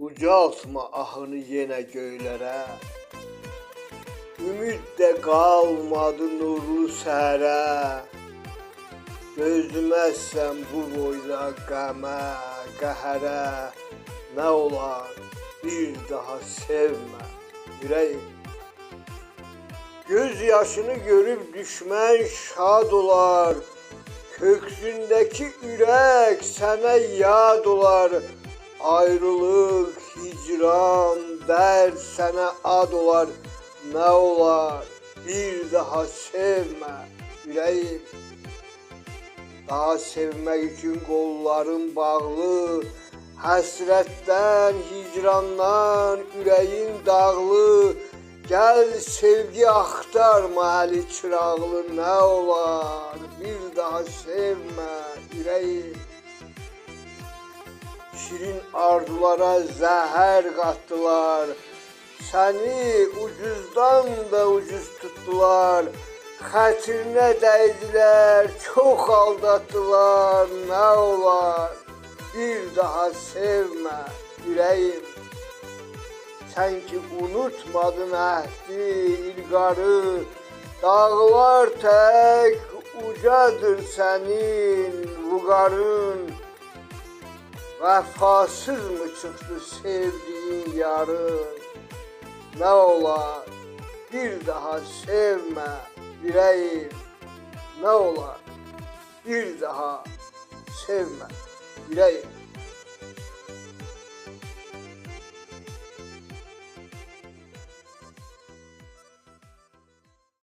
Ucaltma ahını yenə göylərə, ümid də qalmadı nurlu səhərə. Dözməzsən bu boyda qəmə, qəhərə, nə olar bir daha sevmə ürəyim. Göz yaşını görüb düşmən şad olar, köksündəki ürək sənə yad olar. Ayrılıq, hicran, dərd sənə ad olar, nə olar bir daha sevmə ürəyim. Daha sevmək üçün qolların bağlı, həsrətdən, hicrandan ürəyin dağlı. Gəl sevgi axtarma əli çıraqlı, nə olar bir daha sevmə ürəyim. Şirin arzulara zəhər qatdılar, səni ucuzdan da ucuz tutdular. Xətrinə dəydilər, çox aldatdılar, nə olar bir daha sevmə ürəyim. Sən ki unutmadın əhdi, ilqarı, dağlar tək ucadır sənin vüqarın. Vəfasız mı çıxdı sevdiyin yarın, nə olar bir daha sevmə ürəyim, nə olar bir daha sevmə ürəyim.